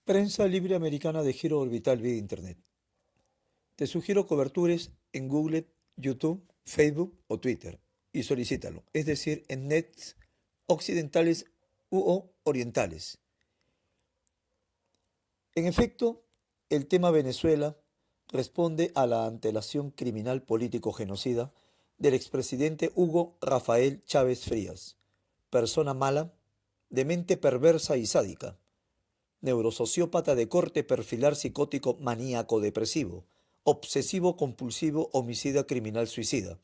Prensa Libre Americana de Giro Orbital vía Internet. Te sugiero coberturas en Google, YouTube, Facebook o Twitter y solicítalo, es decir, en nets occidentales u o orientales. En efecto, el tema Venezuela responde a la antelación criminal político genocida del expresidente Hugo Rafael Chávez Frías, persona mala, de mente perversa y sádica, neurosociópata de corte perfilar psicótico maníaco depresivo, obsesivo compulsivo homicida criminal suicida,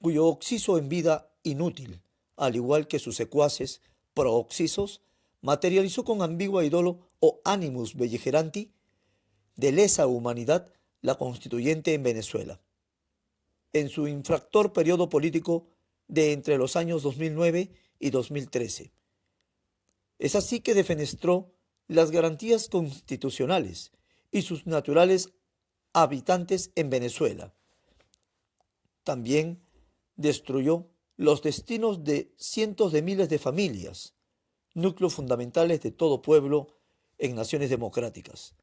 cuyo occiso en vida inútil, al igual que sus secuaces prooxisos, materializó con ambigua idolo o animus belligeranti de lesa humanidad la constituyente en Venezuela, en su infractor periodo político de entre los años 2009 y 2013. Es así que defenestró las garantías constitucionales y sus naturales habitantes en Venezuela. También destruyó los destinos de cientos de miles de familias, núcleos fundamentales de todo pueblo en naciones democráticas.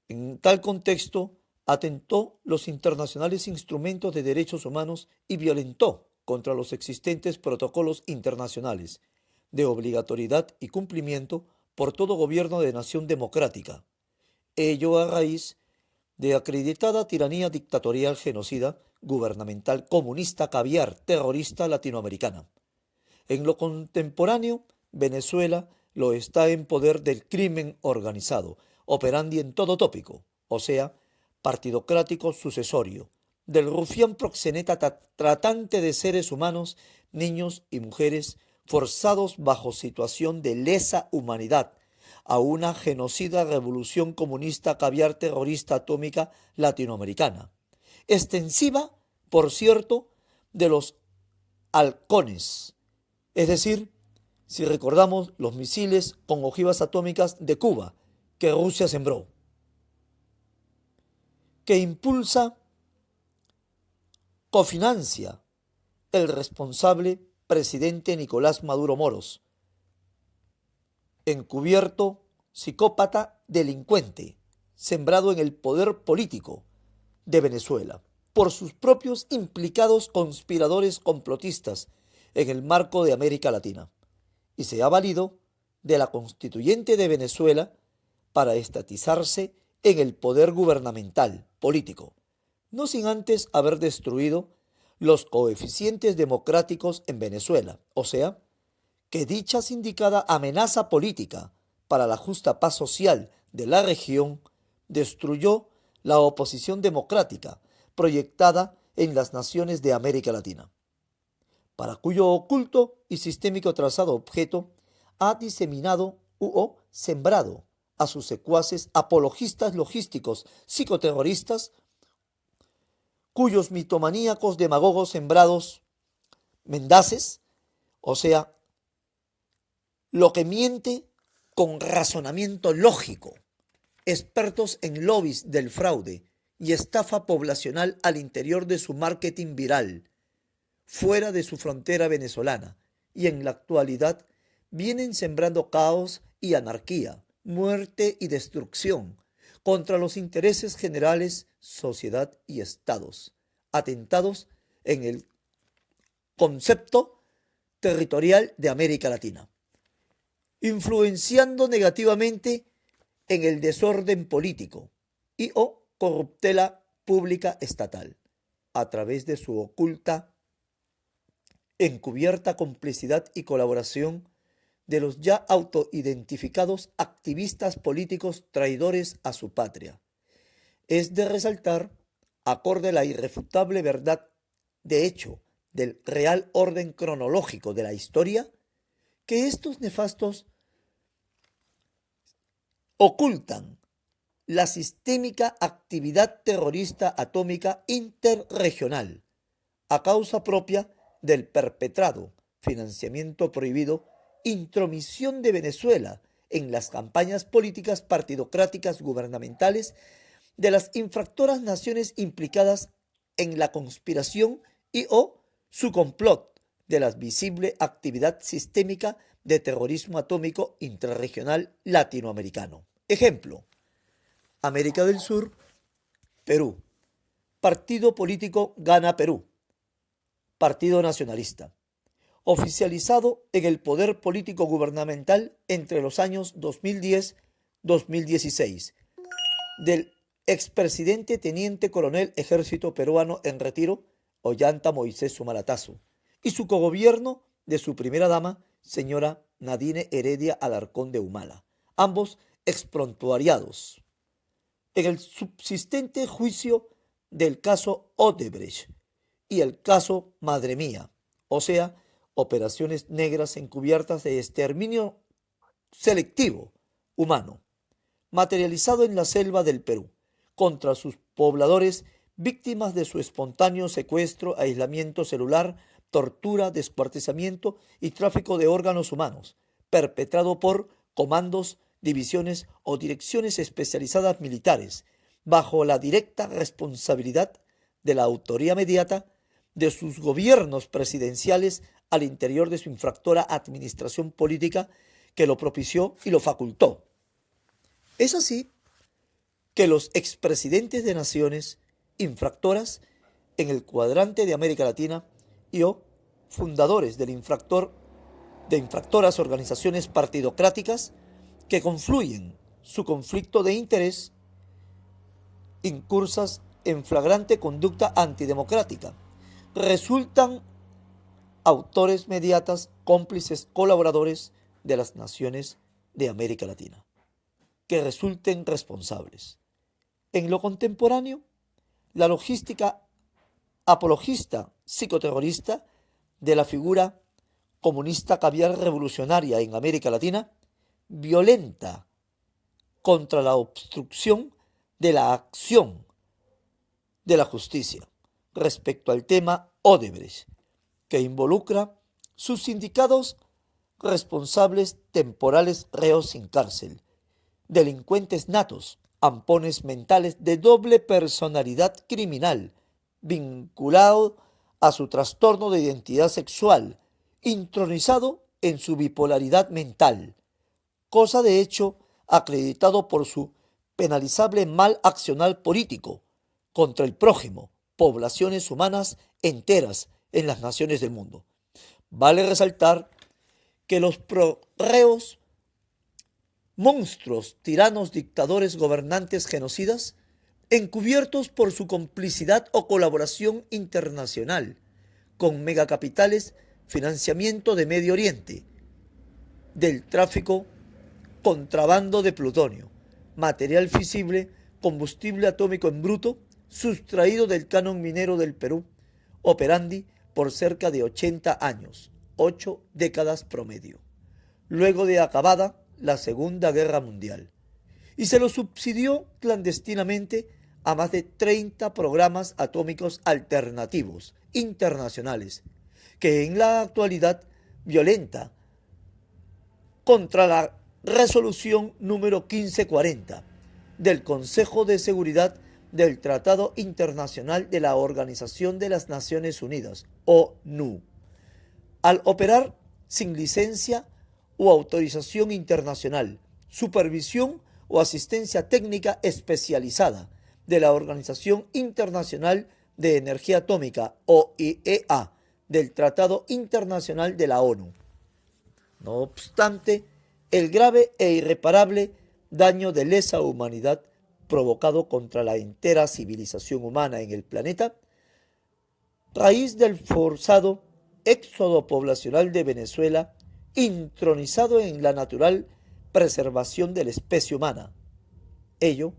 En tal contexto, atentó los internacionales instrumentos de derechos humanos y violentó contra los existentes protocolos internacionales de obligatoriedad y cumplimiento por todo gobierno de nación democrática, ello a raíz de acreditada tiranía dictatorial genocida, gubernamental, comunista, caviar, terrorista latinoamericana. En lo contemporáneo, Venezuela lo está en poder del crimen organizado, operandi en todo tópico, o sea, partidocrático sucesorio, del rufián proxeneta tratante de seres humanos, niños y mujeres, forzados bajo situación de lesa humanidad a una genocida revolución comunista caviar terrorista atómica latinoamericana, extensiva, por cierto, de los halcones, es decir, si recordamos los misiles con ojivas atómicas de Cuba que Rusia sembró, que impulsa, cofinancia el responsable presidente Nicolás Maduro Moros, encubierto, psicópata, delincuente, sembrado en el poder político de Venezuela por sus propios implicados conspiradores complotistas en el marco de América Latina, y se ha valido de la constituyente de Venezuela para estatizarse en el poder gubernamental político, no sin antes haber destruido los coeficientes democráticos en Venezuela, o sea, que dicha sindicada amenaza política para la justa paz social de la región destruyó la oposición democrática proyectada en las naciones de América Latina, para cuyo oculto y sistémico trazado objeto ha diseminado o sembrado a sus secuaces apologistas logísticos psicoterroristas, cuyos mitomaníacos demagogos sembrados mendaces, o sea, lo que miente con razonamiento lógico, expertos en lobbies del fraude y estafa poblacional al interior de su marketing viral, fuera de su frontera venezolana, y en la actualidad vienen sembrando caos y anarquía, muerte y destrucción contra los intereses generales, sociedad y estados, atentados en el concepto territorial de América Latina, influenciando negativamente en el desorden político y o corruptela pública estatal, a través de su oculta, encubierta complicidad y colaboración de los ya autoidentificados activistas políticos traidores a su patria. Es de resaltar, acorde a la irrefutable verdad de hecho del real orden cronológico de la historia, que estos nefastos ocultan la sistémica actividad terrorista atómica interregional a causa propia del perpetrado, financiamiento prohibido, intromisión de Venezuela en las campañas políticas partidocráticas gubernamentales de las infractoras naciones implicadas en la conspiración y o su complot de la visible actividad sistémica de terrorismo atómico intrarregional latinoamericano. Ejemplo, América del Sur, Perú. Partido político Gana Perú, Partido Nacionalista, oficializado en el poder político gubernamental entre los años 2010-2016, del expresidente teniente coronel ejército peruano en retiro, Ollanta Moisés Sumalatazo, y su cogobierno de su primera dama, señora Nadine Heredia Alarcón de Humala, ambos exprontuariados en el subsistente juicio del caso Odebrecht y el caso Madre Mía, o sea, operaciones negras encubiertas de exterminio selectivo humano, materializado en la selva del Perú, contra sus pobladores víctimas de su espontáneo secuestro, aislamiento celular, tortura, descuartizamiento y tráfico de órganos humanos, perpetrado por comandos, divisiones o direcciones especializadas militares, bajo la directa responsabilidad de la autoría mediata de sus gobiernos presidenciales al interior de su infractora administración política que lo propició y lo facultó. Es así que los expresidentes de naciones infractoras en el cuadrante de América Latina y o fundadores de infractoras organizaciones partidocráticas que confluyen su conflicto de interés incursas en flagrante conducta antidemocrática, resultan autores mediatas, cómplices, colaboradores de las naciones de América Latina, que resulten responsables. En lo contemporáneo, la logística apologista psicoterrorista de la figura comunista caviar revolucionaria en América Latina violenta contra la obstrucción de la acción de la justicia respecto al tema Odebrecht, que involucra sus sindicados responsables temporales reos sin cárcel, delincuentes natos, ampones mentales de doble personalidad criminal, vinculado a su trastorno de identidad sexual, intronizado en su bipolaridad mental, cosa de hecho acreditado por su penalizable mal accionar político contra el prójimo, poblaciones humanas enteras en las naciones del mundo. Vale resaltar que los reos, monstruos, tiranos, dictadores, gobernantes, genocidas, encubiertos por su complicidad o colaboración internacional con megacapitales, financiamiento de Medio Oriente, del tráfico, contrabando de plutonio, material fisible, combustible atómico en bruto, sustraído del canon minero del Perú, operandi por cerca de 80 años, 8 décadas promedio, luego de acabada la Segunda Guerra Mundial, y se lo subsidió clandestinamente a más de 30 programas atómicos alternativos internacionales, que en la actualidad violenta contra la resolución número 1540 del Consejo de Seguridad del Tratado Internacional de la Organización de las Naciones Unidas, ONU, al operar sin licencia o autorización internacional, supervisión o asistencia técnica especializada de la Organización Internacional de Energía Atómica, OIEA, del Tratado Internacional de la ONU. No obstante, el grave e irreparable daño de lesa humanidad provocado contra la entera civilización humana en el planeta, raíz del forzado éxodo poblacional de Venezuela, intronizado en la natural preservación de la especie humana. Ello,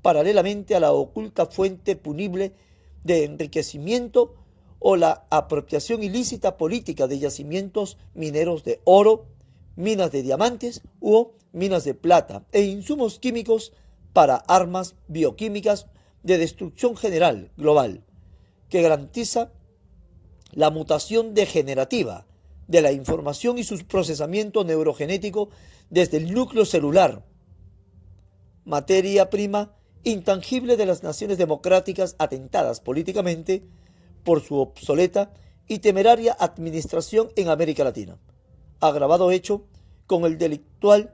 paralelamente a la oculta fuente punible de enriquecimiento o la apropiación ilícita política de yacimientos mineros de oro, minas de diamantes u minas de plata e insumos químicos para armas bioquímicas de destrucción general global, que garantiza la mutación degenerativa de la información y su procesamiento neurogenético desde el núcleo celular, materia prima intangible de las naciones democráticas atentadas políticamente por su obsoleta y temeraria administración en América Latina, agravado hecho con el delictual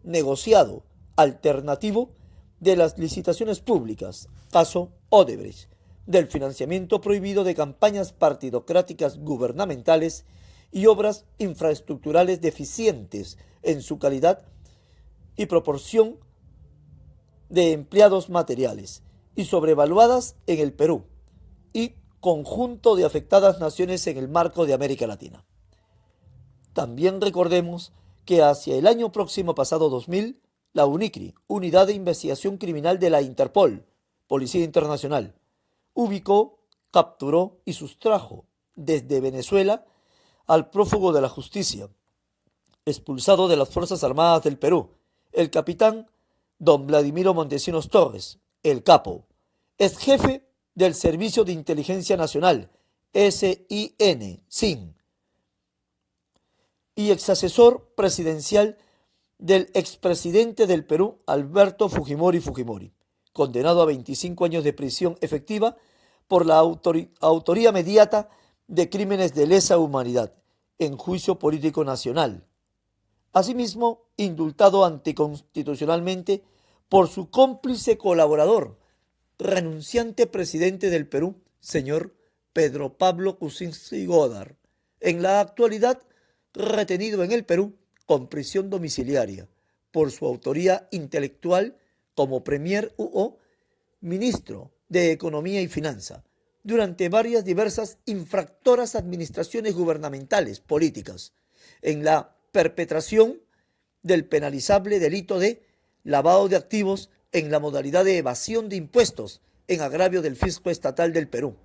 negociado alternativo de las licitaciones públicas, caso Odebrecht, del financiamiento prohibido de campañas partidocráticas gubernamentales y obras infraestructurales deficientes en su calidad y proporción de empleados materiales y sobrevaluadas en el Perú y conjunto de afectadas naciones en el marco de América Latina. También recordemos que hacia el año próximo pasado 2000, la UNICRI, Unidad de Investigación Criminal de la Interpol, Policía Internacional, ubicó, capturó y sustrajo desde Venezuela al prófugo de la justicia, expulsado de las Fuerzas Armadas del Perú, el capitán don Vladimiro Montesinos Torres, el Capo, ex jefe del Servicio de Inteligencia Nacional, SIN, y ex asesor presidencial del expresidente del Perú, Alberto Fujimori, condenado a 25 años de prisión efectiva por la autoría mediata de crímenes de lesa humanidad en juicio político nacional. Asimismo, indultado anticonstitucionalmente por su cómplice colaborador, renunciante presidente del Perú, señor Pedro Pablo Kuczynski Godard, en la actualidad retenido en el Perú con prisión domiciliaria por su autoría intelectual como premier o ministro de Economía y Finanza durante varias diversas infractoras administraciones gubernamentales políticas en la perpetración del penalizable delito de lavado de activos en la modalidad de evasión de impuestos en agravio del fisco estatal del Perú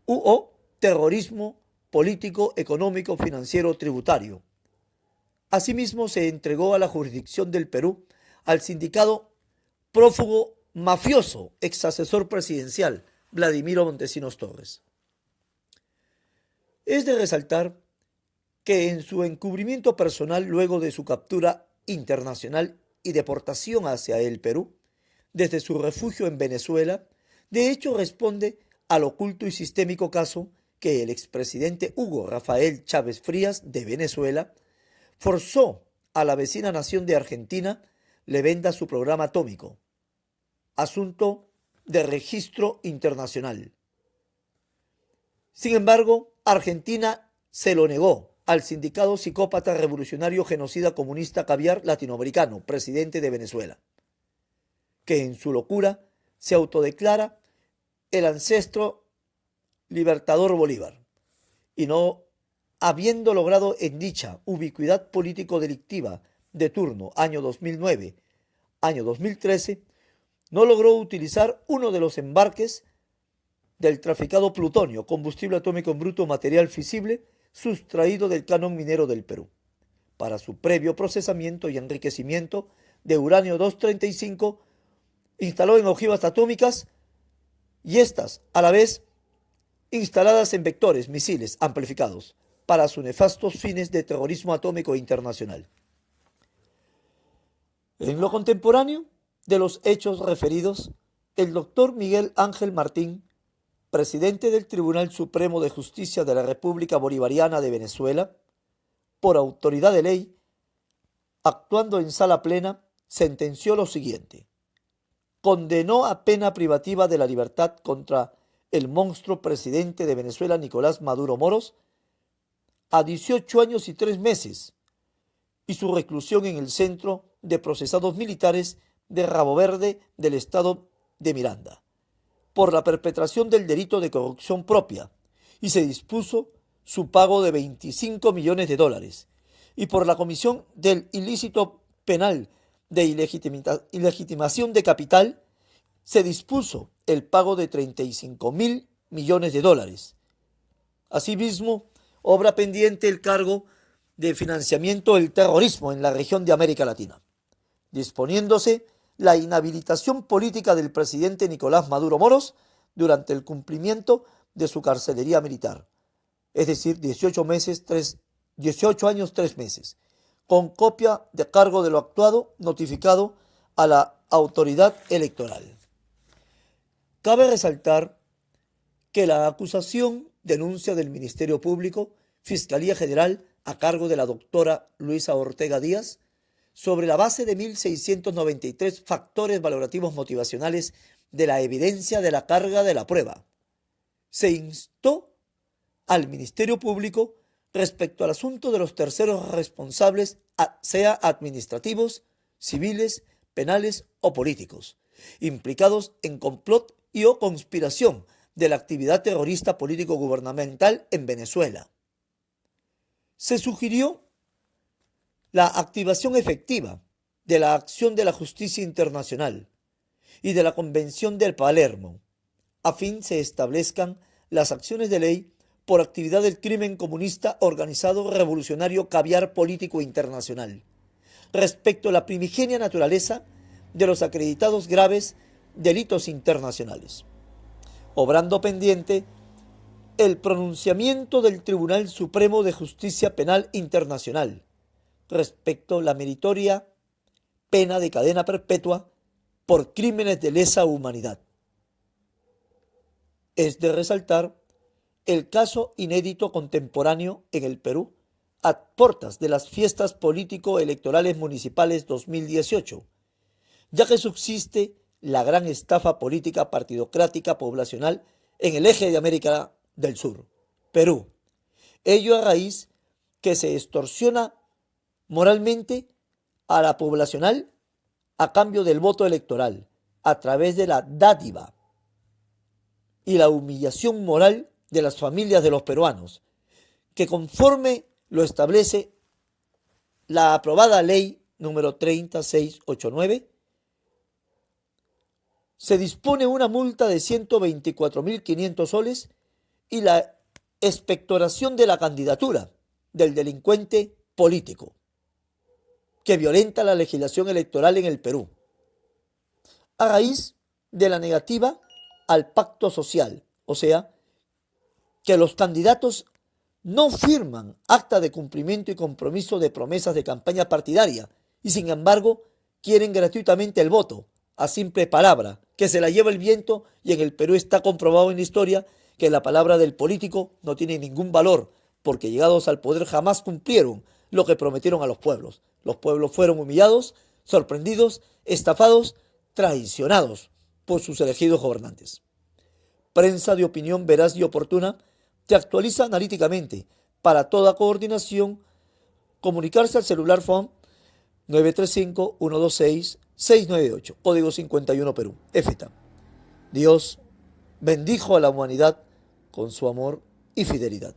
o terrorismo político, económico, financiero, tributario. Asimismo, se entregó a la jurisdicción del Perú al sindicado prófugo mafioso, ex asesor presidencial, Vladimiro Montesinos Torres. Es de resaltar que en su encubrimiento personal luego de su captura internacional y deportación hacia el Perú, desde su refugio en Venezuela, de hecho responde al oculto y sistémico caso que el expresidente Hugo Rafael Chávez Frías de Venezuela forzó a la vecina nación de Argentina le venda su programa atómico, asunto de registro internacional. Sin embargo, Argentina se lo negó al sindicado psicópata revolucionario genocida comunista caviar latinoamericano, presidente de Venezuela, que en su locura se autodeclara el ancestro libertador Bolívar, y no habiendo logrado en dicha ubicuidad político-delictiva de turno año 2009, año 2013, no logró utilizar uno de los embarques del traficado plutonio, combustible atómico en bruto, material fisible, sustraído del canon minero del Perú, para su previo procesamiento y enriquecimiento de uranio 235, instaló en ojivas atómicas y estas, a la vez, instaladas en vectores, misiles amplificados, para sus nefastos fines de terrorismo atómico internacional. En lo contemporáneo de los hechos referidos, el doctor Miguel Ángel Martín, presidente del Tribunal Supremo de Justicia de la República Bolivariana de Venezuela, por autoridad de ley, actuando en sala plena, sentenció lo siguiente: condenó a pena privativa de la libertad contra el monstruo presidente de Venezuela, Nicolás Maduro Moros, a 18 años y 3 meses y su reclusión en el Centro de Procesados Militares de Rabo Verde del Estado de Miranda, por la perpetración del delito de corrupción propia, y se dispuso su pago de $25 millones, y por la comisión del ilícito penal de ilegitimación de capital, se dispuso el pago de $35.000 millones. Asimismo, obra pendiente el cargo de financiamiento del terrorismo en la región de América Latina, disponiéndose la inhabilitación política del presidente Nicolás Maduro Moros durante el cumplimiento de su carcelería militar, es decir, 18 años 3 meses, con copia de cargo de lo actuado notificado a la autoridad electoral. Cabe resaltar que la acusación denuncia del Ministerio Público, Fiscalía General a cargo de la doctora Luisa Ortega Díaz, sobre la base de 1.693 factores valorativos motivacionales de la evidencia de la carga de la prueba. Se instó al Ministerio Público respecto al asunto de los terceros responsables, sea administrativos, civiles, penales o políticos, implicados en complot y o conspiración de la actividad terrorista político-gubernamental en Venezuela. Se sugirió la activación efectiva de la acción de la justicia internacional y de la Convención del Palermo, a fin se establezcan las acciones de ley por actividad del crimen comunista organizado revolucionario caviar político internacional, respecto a la primigenia naturaleza de los acreditados graves delitos internacionales, obrando pendiente el pronunciamiento del Tribunal Supremo de Justicia Penal Internacional respecto a la meritoria pena de cadena perpetua por crímenes de lesa humanidad. Es de resaltar el caso inédito contemporáneo en el Perú a puertas de las fiestas político-electorales municipales 2018, ya que subsiste la gran estafa política partidocrática poblacional en el eje de América del Sur, Perú. Ello a raíz que se extorsiona moralmente a la poblacional a cambio del voto electoral, a través de la dádiva y la humillación moral de las familias de los peruanos, que conforme lo establece la aprobada ley número 3689, se dispone una multa de 124.500 soles y la expectoración de la candidatura del delincuente político que violenta la legislación electoral en el Perú, a raíz de la negativa al pacto social, o sea, que los candidatos no firman acta de cumplimiento y compromiso de promesas de campaña partidaria y sin embargo quieren gratuitamente el voto, a simple palabra, que se la lleva el viento, y en el Perú está comprobado en la historia que la palabra del político no tiene ningún valor, porque llegados al poder jamás cumplieron lo que prometieron a los pueblos. Los pueblos fueron humillados, sorprendidos, estafados, traicionados por sus elegidos gobernantes. Prensa de opinión veraz y oportuna te actualiza analíticamente. Para toda coordinación, comunicarse al celular phone 935-126-698, código 51 Perú, EFETA. Dios bendijo a la humanidad con su amor y fidelidad.